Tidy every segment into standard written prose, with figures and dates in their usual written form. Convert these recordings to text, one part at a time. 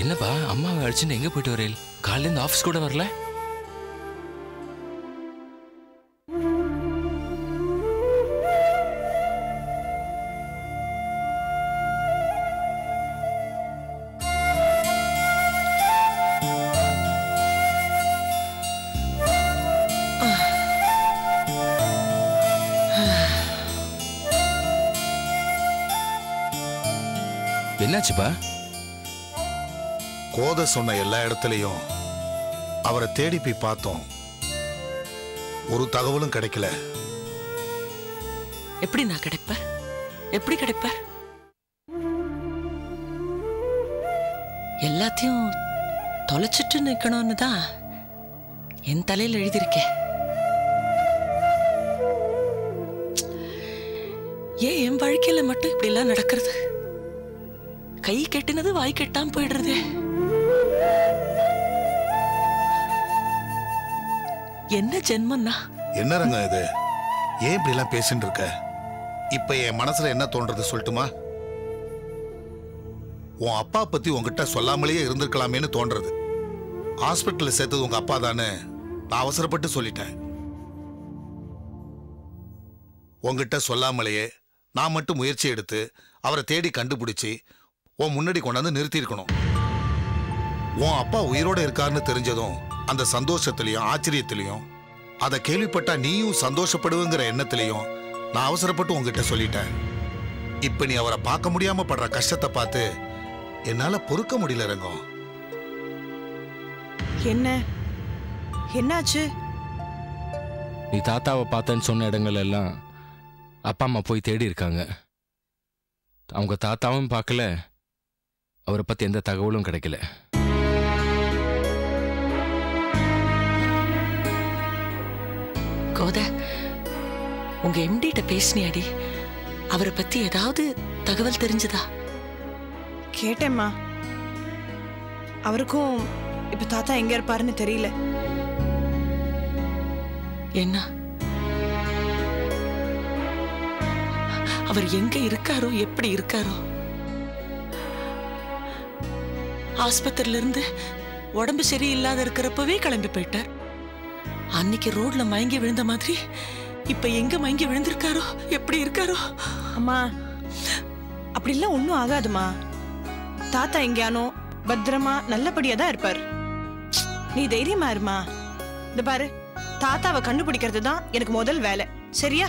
என்னப்பா அம்மாவை அழைச்சிட்டு எங்க போயிட்டு வரேன்? காலையில இருந்து ஆபீஸ் கூட வரல. என்னாச்சுப்பா? கோதை சொன்ன எல்லா இடத்துலையும் அவரை தேடி போய் பார்த்தோம். ஒரு தகவலும் கிடைக்கல. எப்படி நான் கிடைப்பேன்? எப்படி கிடைப்பேன்? எல்லாத்தையும் தொலைச்சிட்டு நிக்கணும்னு தான் என் தலையில் எழுதியிருக்கேன். ஏன் என் வாழ்க்கையில மட்டும் இப்படி எல்லாம் நடக்கிறது? கை கெட்டினது வாய் கெட்டாம போயிடுறது. என்ன ஜென்மம்னா? என்ன ரங்கம் இது? ஏன் இப்படி எல்லாம் பேசிட்டு இருக்க? இப்ப என் மனசுல என்ன தோன்றது சொல்லட்டுமா? உன் அப்பா பத்தி உங்ககிட்ட சொல்லாமலேயே இருந்திருக்கலாமேன்னு தோன்றது. ஹாஸ்பிட்டல்ல சேர்த்தது உங்க அப்பா தானே, நான் அவசரப்பட்டு சொல்லிட்டேன். உங்ககிட்ட சொல்லாமலேயே நான் மட்டும் முயற்சி எடுத்து அவரை தேடி கண்டுபிடிச்சி உன் முன்னாடி கொண்டாந்து நிறுத்தியிருக்கணும். உன் அப்பா உயிரோட இருக்காருன்னு தெரிஞ்சதும் அந்த சந்தோஷத்திலையும் ஆச்சரியத்திலையும் அதை கேள்விப்பட்டா நீயும் சந்தோஷப்படுவேங்கிற எண்ணத்திலையும் நான் அவசரப்பட்டு உங்ககிட்ட சொல்லிட்டேன். இப்ப நீ அவரை பார்க்க முடியாம படுற கஷ்டத்தை பார்த்து என்னால பொறுக்க முடியல ரங்கம். என்ன என்னாச்சு? நீ தாத்தாவை பார்த்தேன்னு சொன்ன இடங்கள் எல்லாம் அப்பா அம்மா போய் தேடி இருக்காங்க. அவங்க தாத்தாவும் பார்க்கல, அவரை பத்தி எந்த தகவலும் கிடைக்கல. கோதை, உங்க எம்டிட்ட பேசினியாடி? அவரை பத்தி ஏதாவது தகவல் தெரிஞ்சதா? கேட்டேம்மா. அவருக்கும் இப்ப தாத்தா எங்க இருப்பாருன்னு தெரியல. என்ன? அவர் எங்க இருக்காரோ, எப்படி இருக்காரோ? ஆஸ்பத்திரியில இருந்து உடம்பு சரியில்லாத இருக்கிறப்பவே கிளம்பி போயிட்டார். அன்னைக்கு ரோட்ல மயங்கி விழுந்த மாதிரி இப்ப எங்க மயங்கி விழுந்திருக்காரோ, எப்படி இருக்காரோ? அம்மா, அப்படிலாம் ஒண்ணும் ஆகாதுமா. தாத்தா எங்கேயானோ பத்திரமா நல்லபடியா தான் இருப்பார். நீ தைரியமா இருமா. இந்த பாரு, தாத்தாவை கண்டுபிடிக்கிறது தான் எனக்கு முதல் வேலை. சரியா?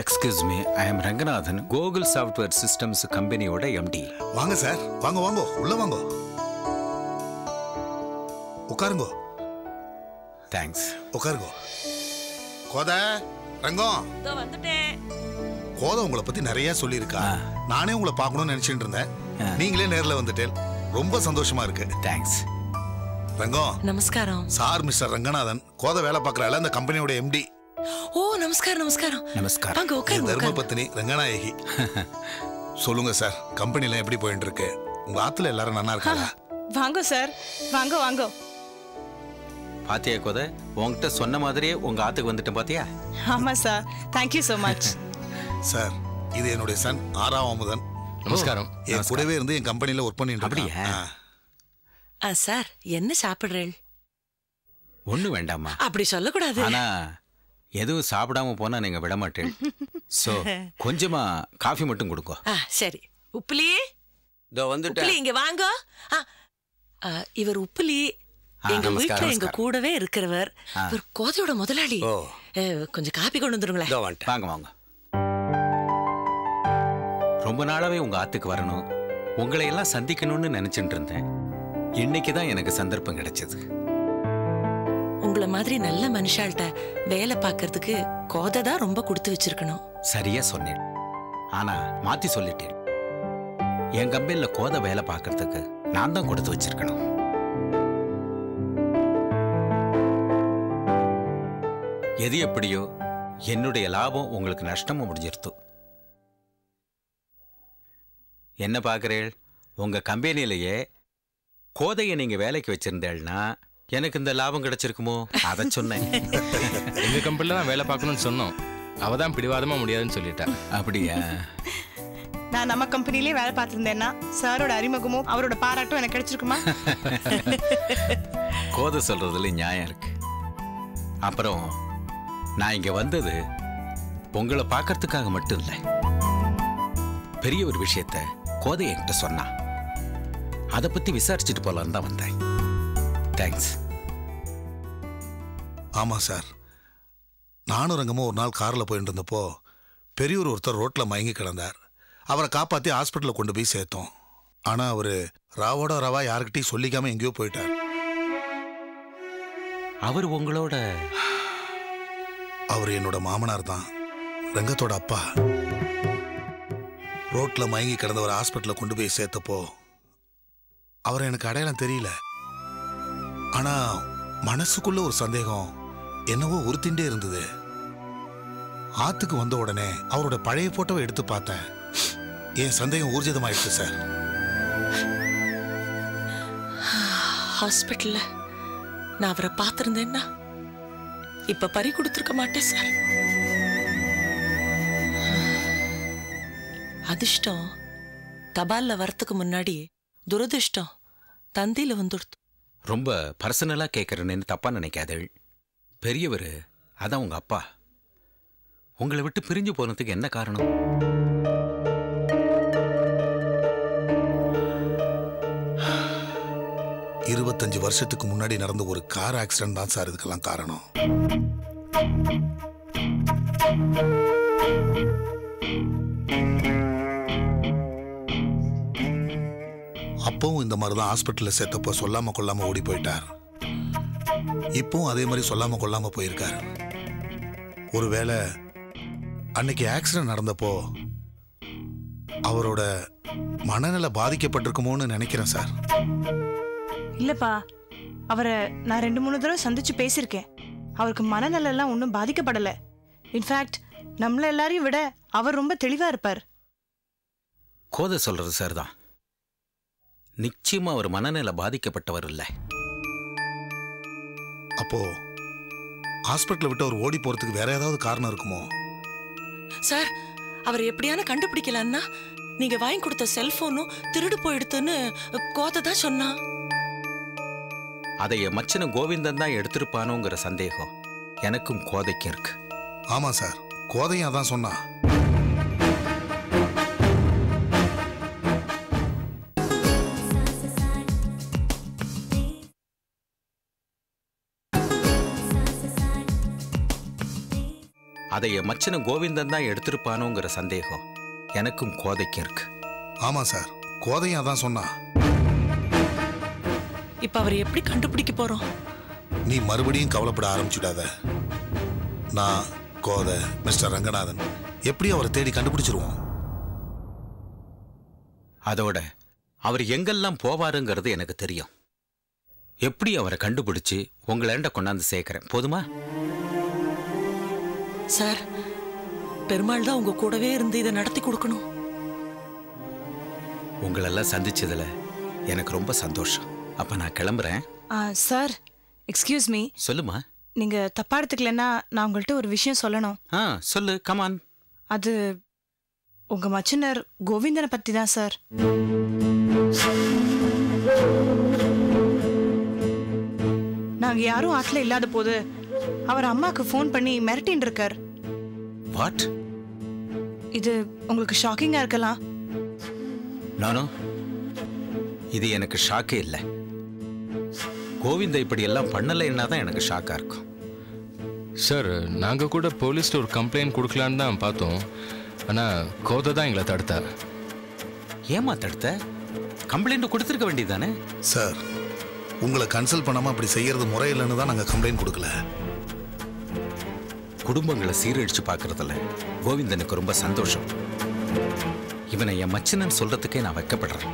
Excuse me, I am Ranganathan, Google Software Systems கம்பெனியோட MD. வாங்க சார், வாங்க வாங்க, உள்ள வாங்க, உட்காருங்க. தேங்க்ஸ். உட்காருங்க. கோதை, ரங்கம். இதோ வந்துட்டேன். கோதை உங்களை பத்தி நிறைய சொல்லியிருக்கா. நானே உங்களை பார்க்கணும்னு நினைச்சிட்டு இருந்தேன். நீங்களே நேர்ல வந்துட்டேன். ரொம்ப சந்தோஷமா இருக்கு. தேங்க்ஸ். ரங்கம். நமஸ்காரம். சார் மிஸ்டர் ரங்கநாதன், கோதை வேலை பார்க்கறால அந்த கம்பெனியோட MD. ஓ, நமஸ்காரம் நமஸ்காரம். நமஸ்காரம். வாங்க உட்காருங்க. தர்மபத்தினி ரங்கநாயகி. சொல்லுங்க சார், கம்பெனில எப்படி போயிட்டு இருக்கு? உங்க ஆத்துல எல்லாரும் நல்லா இருக்காங்க? வாங்க சார், வாங்க வாங்க. பாத்தியா கோதை, உங்ககிட்ட சொன்ன மாதிரியே உங்க ஆத்துக்கு வந்துட்டேன் பாத்தியா? ஆமா sir, thank you so much. Sir, இது என்னுடைய சன் ஆறாம் அமுதன். நமஸ்காரம். என் கூடவே இருந்து என் கம்பெனில ஒர்க் பண்ணிட்டு அப்படியா? சார், என்ன சாப்பிடுறேன்? ஒண்ணு வேண்டாமா? அப்படி சொல்லக்கூடாது. ஆனா எதுவும் சாப்பிடாம போனா நீங்க விட மாட்டேன். சோ கொஞ்சமா காஃபி மட்டும் கொடுங்க. சரி. உப்புலி, இதோ வந்துட்டேன். உப்புலி இங்க வாங்க. இவர் உப்புலி, எங்க வீட்டுல எங்க கூடவே இருக்கிறவர். இவர் கோதையோட முதலாளி. கொஞ்சம் காப்பி கொண்டு வந்துருங்களேன். வாங்க வாங்க. ரொம்ப நாளாவே உங்க ஆத்துக்கு வரணும், உங்களை எல்லாம் சந்திக்கணும்னு நினைச்சிட்டு இருந்தேன். இன்னைக்குதான் எனக்கு சந்தர்ப்பம் கிடைச்சது. உங்களை மாதிரி நல்ல மனுஷால்கிட்ட வேலை பார்க்கறதுக்கு கோதை தான் ரொம்ப கொடுத்து வச்சிருக்கணும். சரியா சொன்னேன். ஆனா மாத்தி சொல்லிட்டேன். என் கம்பெனில கோதை வேலை பார்க்கறதுக்கு நான் தான் கொடுத்து வச்சிருக்கணும். எது எப்படியோ என்னுடைய லாபம் உங்களுக்கு நஷ்டமும் முடிஞ்சிருத்து. என்ன பார்க்கிறேள்? உங்க கம்பெனிலேயே கோதையை நீங்க வேலைக்கு வச்சிருந்தேன்னா எனக்கு இந்த லாபம் கிடைச்சிருக்குமோ? அதை சொன்னேன். எங்க கம்பெனில தான் வேலை பார்க்கணும்னு சொன்னோம். அவ தான் பிடிவாதமா முடியாதுன்னு சொல்லிட்டா. அப்படியா? நான் நம்ம கம்பெனிலே வேலை பார்த்திருந்தேன்னா சாரோட அறிமுகமும் அவரோட பாராட்டும் எனக்கு கிடைச்சிருக்குமா? கோதை சொல்றதுல நியாயம் இருக்கு. அப்புறம் நான் இங்க வந்தது உங்களை பார்க்கறதுக்காக மட்டும் இல்லை. பெரிய ஒரு விஷயத்த கோதை என்கிட்ட சொன்னா, அதை பத்தி விசாரிச்சுட்டு போலான்னு தான் வந்தேன். தேங்க்ஸ். ஆமா சார், நானும் ரங்கமும் ஒரு நாள் கார்ல போயிட்டு இருந்தப்போ பெரியவர் ஒருத்தர் ரோட்ல மயங்கி கிடந்தார். அவரை காப்பாத்தி ஹாஸ்பிட்டல்ல கொண்டு போய் சேர்த்தோம். ஆனா அவரு ராவோட ரவா யாருக்கிட்டையும் சொல்லிக்காம எங்கேயோ போயிட்டார். அவர் உங்களோட? அவர் என்னோட மாமனார் தான், ரங்கத்தோட அப்பா. ரோட்ல மயங்கி கிடந்தவர் ஹாஸ்பிட்டல்ல கொண்டு போய் சேர்த்தப்போ அவரை எனக்கு அடையாளம் தெரியல. ஆனா மனசுக்குள்ள ஒரு சந்தேகம் என்னவோ உறுத்திண்டே இருந்தது. ஆத்துக்கு வந்த உடனே அவரோட பழைய போட்டோவை எடுத்து பார்த்தேன். என் சந்தேகம் ஊர்ஜிதமாயிடுச்சு சார். ஹாஸ்பிட்டல்ல நான் அவரை பார்த்திருந்தேன்னா இப்ப பறி கொடுத்துருக்க மாட்டேன் சார். அதிர்ஷ்டம் தபால்ல வரத்துக்கு முன்னாடி துரதிர்ஷ்டம் தந்தியில வந்துடுத்து. ரொம்ப பர்சனலா கேட்கறேன்னு தப்பா நினைக்காதள். பெரியவர், அதான் உங்க அப்பா, உங்களை விட்டு பிரிஞ்சு போனதுக்கு என்ன காரணம்? இருபத்தஞ்சு வருஷத்துக்கு முன்னாடி நடந்த ஒரு கார் ஆக்சிடென்ட் தான் சார் இதுக்கெல்லாம் காரணம். அப்பவும் இந்த மாதிரி தான் ஹாஸ்பிட்டல்ல சேர்த்தப்போ சொல்லாம கொள்ளாம ஓடி போயிட்டார். இப்பவும் அதே மாதிரி சொல்லாம கொள்ளாம போயிருக்கார். ஒருவேளை அன்னைக்கு ஆக்சிடென்ட் நடந்தப்போ அவரோட மனநிலை பாதிக்கப்பட்டிருக்குமோன்னு நினைக்கிறேன் சார். இல்லப்பா, அவரை நான் 2-3 தடவை சந்திச்சு பேசியிருக்கேன். அவருக்கு மனநலம் ஒன்றும் பாதிக்கப்படல. இன்ஃபேக்ட் நம்மள எல்லாரையும் விட அவர் ரொம்ப தெளிவா இருப்பார். கோதை சொல்றது சரிதான். நிச்சயமா அவர் மனநிலை பாதிக்கப்பட்டவர் இல்லை. அப்போ ஹாஸ்பிட்டல் விட்டு அவர் ஓடி போறதுக்கு வேற ஏதாவது காரணம் இருக்குமோ? சார், அவர் எப்படியான கண்டுபிடிக்கலான்னா நீங்க வாங்கி கொடுத்த செல்போனும் திருடு போயிடுத்துன்னு கோதை தான் சொன்னா. அதை என் மச்சன கோவிந்தன் தான் எடுத்திருப்பானோங்கிற சந்தேகம் எனக்கும் கோதைக்கும் இருக்கு. ஆமா சார், கோதையும் அதான் சொன்னா. அதை என் மச்சன கோவிந்தன் தான் எடுத்திருப்பானோங்கிற சந்தேகம் எனக்கும் கோதைக்கும் இருக்கு. ஆமா சார், கோதையும் அதான் சொன்னா. இப்ப அவர் எப்படி கண்டுபிடிக்க போறோம்? நீ மறுபடியும் கவலைப்பட ஆரம்பிச்சுடாத. நான், கோதை, மிஸ்டர் ரங்கநாதன் எப்படி அவரை தேடி கண்டுபிடிச்சிருவோம். அதோட அவர் எங்கெல்லாம் போவாருங்கிறது எனக்கு தெரியும். எப்படி அவரை கண்டுபிடிச்சு உங்களேண்ட கொண்டாந்து சேர்க்கிறேன். போதுமா? சார், பெருமாள் தான் உங்க கூடவே இருந்து இதை நடத்தி கொடுக்கணும். உங்களெல்லாம் சந்திச்சதுல எனக்கு ரொம்ப சந்தோஷம். அப்ப நான் கிளம்புறேன். Sir, excuse me. சொல்லுமா. நீங்க தப்பா எடுத்துக்கலன்னா நான் உங்கள்கிட்ட ஒரு விஷயம் சொல்லணும். சொல்லு, கமான். அது உங்க மச்சினர் கோவிந்தனை பத்தி தான் சார். நாங்க யாரும் ஆட்ல இல்லாத போது அவர் அம்மாக்கு ஃபோன் பண்ணி மிரட்டின்னு இருக்கார். வாட்? இது உங்களுக்கு ஷாக்கிங்கா இருக்கலாம். நானோ இது எனக்கு ஷாக்கே இல்லை. கோவிந்த இப்படி எல்லாம் பண்ணலைன்னா தான் எனக்கு ஷாக்கா இருக்கும். சார் நாங்கள் கூட போலீஸ்ல ஒரு கம்ப்ளைண்ட் கொடுக்கலான்னு தான் பார்த்தோம். ஆனால் கோதை தான் எங்களை தடுத்தா. ஏமா தடுத்த? கம்ப்ளைண்ட் கொடுத்துருக்க வேண்டியதானே? சார், உங்களை கன்சல்ட் பண்ணாம அப்படி செய்யறது முறையில்லைன்னு தான் நாங்கள் கம்ப்ளைண்ட் கொடுக்கல. குடும்பங்களை சீரழிச்சு பார்க்கறதுல கோவிந்தனுக்கு ரொம்ப சந்தோஷம். இவனை என் மச்சனன் சொல்றதுக்கே நான் வைக்கப்படுறேன்.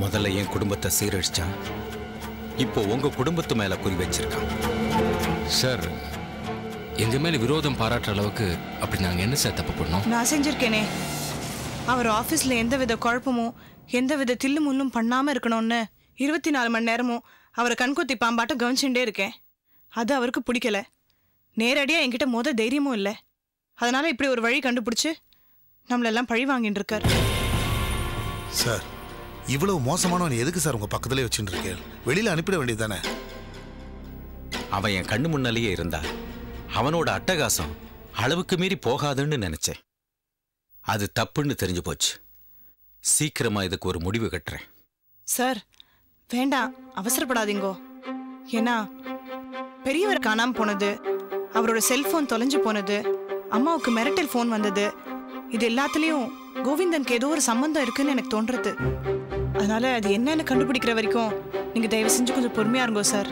முதல்ல என் குடும்பத்தை சீரழிச்சா, இப்போ உங்க குடும்பத்து மேல குறி வச்சிருக்கான். சார், எங்க மேல விரோதம் பாராட்டுற அளவுக்கு அப்படி நாங்க என்ன சார் தப்பு பண்ணோம்? நான் செஞ்சிருக்கேனே. அவர் ஆபீஸ்ல எந்தவித குழப்பமும் எந்தவித தில்லு முள்ளும் பண்ணாம இருக்கணும்னு 24 மணி நேரமும் அவரை கண்கொத்தி பாம்பாட்ட கவனிச்சுட்டே இருக்கேன். அது அவருக்கு பிடிக்கல. நேரடியா என்கிட்ட மோத தைரியமும் இல்லை. அதனால இப்படி ஒரு வழி கண்டுபிடிச்சு நம்மளெல்லாம் பழி வாங்கிட்டு இருக்கார். சார், இவ்வளவு மோசமானவன் எதுக்கு சார் உங்க பக்கத்திலே வச்சுட்டு இருக்கேன்? வெளியில அனுப்பிட வேண்டியது தானே? அவன் என் கண்ணு முன்னாலேயே இருந்தா அவனோட அட்டகாசம் அளவுக்கு மீறி போகாதுன்னு நினைச்சேன். அது தப்புன்னு தெரிஞ்சு போச்சு. சீக்கிரமா இதுக்கு ஒரு முடிவு கட்டுறேன். சார் வேண்டாம், அவசரப்படாதீங்கோ. ஏன்னா பெரியவர் காணாம போனது, அவரோட செல்போன் தொலைஞ்சு போனது, அம்மாவுக்கு மிரட்டல் ஃபோன் வந்தது, இது எல்லாத்துலயும் கோவிந்தனுக்கு ஏதோ ஒரு சம்பந்தம் இருக்குன்னு எனக்கு தோன்றது. அதனால அது என்னன்னு கண்டுபிடிக்கிற வரைக்கும் நீங்க தயவு செஞ்சு கொஞ்சம் பொறுமையா இருங்கோ சார்.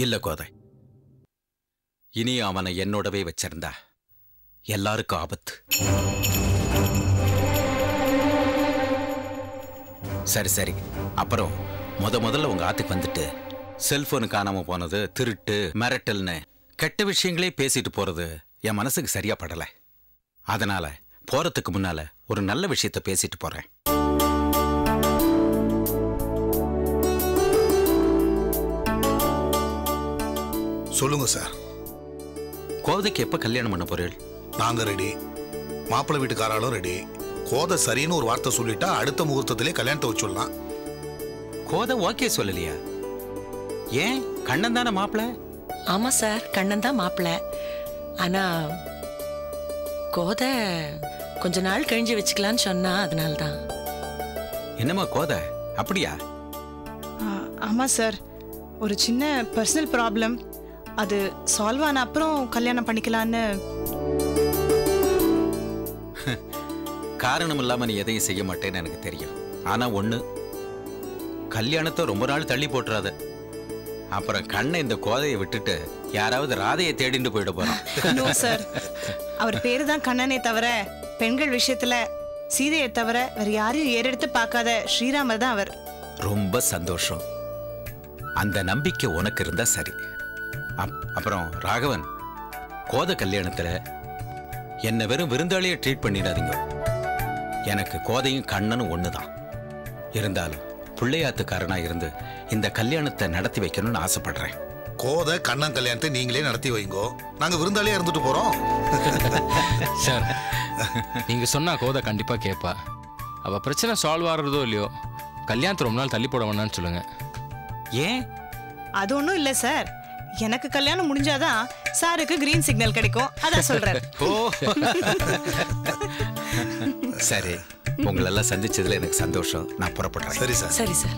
இல்ல கோதை, இனி அவனை என்னோடவே வச்சிருந்தா எல்லாருக்கும் ஆபத்து. சரி சரி, அப்புறம் முதல்ல உங்க ஆத்துக்கு வந்துட்டு செல்போனு காணாம போனது, திருட்டு, மிரட்டல்னு கெட்ட விஷயங்களே பேசிட்டு போறது என் மனசுக்கு சரியா படல. அதனால போறதுக்கு முன்னால ஒரு நல்ல விஷயத்த பேசிட்டு போறேன். சொல்லுங்க சார். கோதைக்கு எப்ப கல்யாணம் பண்ண போறீள்? நாங்க ரெடி, மாப்பிள்ளை வீட்டுக்காராலும் ரெடி. கோதை சரின்னு ஒரு வார்த்தை சொல்லிட்டா அடுத்த முகூர்த்தத்திலே கல்யாணத்தை வச்சுடலாம். கோதை ஓகே சொல்லலையா? ஏன்? கண்ணன் தானே மாப்பிள்ள. ஆமா சார், கண்ணன் தான் மாப்பிள்ள. ஆனா கோதை கொஞ்ச நாள் கழிஞ்சு வச்சுக்கலான்னு சொன்னா, அதனால்தான். என்னம்மா கோதை, அப்படியா? ஆமா சார், ஒரு சின்ன பர்சனல் ப்ராப்ளம். அது சால்வ் ஆன அப்புறம் கல்யாணம் பண்ணிக்கலான்னு. காரணம் இல்லாம நீ எதையும் செய்ய மாட்டேன்னு எனக்கு தெரியும். ஆனா ஒண்ணு, கல்யாணத்தை ரொம்ப நாள் தள்ளி போட்டுறாத. அப்புறம் கண்ணை இந்த கோதையை விட்டுட்டு யாராவது ராதையை தேடிட்டு போயிட போறான். நோ சார், அவர் பேரு தான் கண்ணனே தவிர பெண்கள் விஷயத்துல சீதையை தவிர வேற யாரையும் ஏறெடுத்து பார்க்காத ஸ்ரீராமர் தான் அவர். ரொம்ப சந்தோஷம். அந்த நம்பிக்கை உனக்கு இருந்தா சரி. அப்புறம் ராகவன், கோதை கல்யாணத்துல என்ன வெறும் விருந்தாளியை ட்ரீட் பண்ணிடாதீங்க. எனக்கு கோதையும் கண்ணனும் ஒண்ணுதான். இருந்தாலும் பிள்ளையாத்துக்காரனா இருந்து இந்த கல்யாணத்தை நடத்தி வைக்கணும்னு ஆசைப்படுறேன். கோதை கண்ணன் கல்யாணத்தை நீங்களே நடத்தி வைங்கோ, நாங்க விருந்தாளியா இருந்துட்டு போறோம். சார், நீங்க சொன்னா கோதை கண்டிப்பா கேட்பா. அவ பிரச்சனை சால்வ் ஆகிறதோ இல்லையோ, கல்யாணத்தை ரொம்ப நாள் தள்ளி போட வேணாம்னு சொல்லுங்க. ஏன்? அது ஒன்றும் இல்லை சார், எனக்கு கல்யாணம் முடிஞ்சாதான் சாருக்கு கிரீன் சிக்னல் கிடைக்கும், அதான் சொல்றேன். ஓ சரி, உங்களெல்லாம் சந்திச்சதுல எனக்கு சந்தோஷம். நான் புறப்படுறேன். சரி சார். சரி சார்,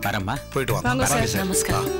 வரம்மா. போயிட்டு வாங்க. வாங்க சார். நமஸ்காரம்.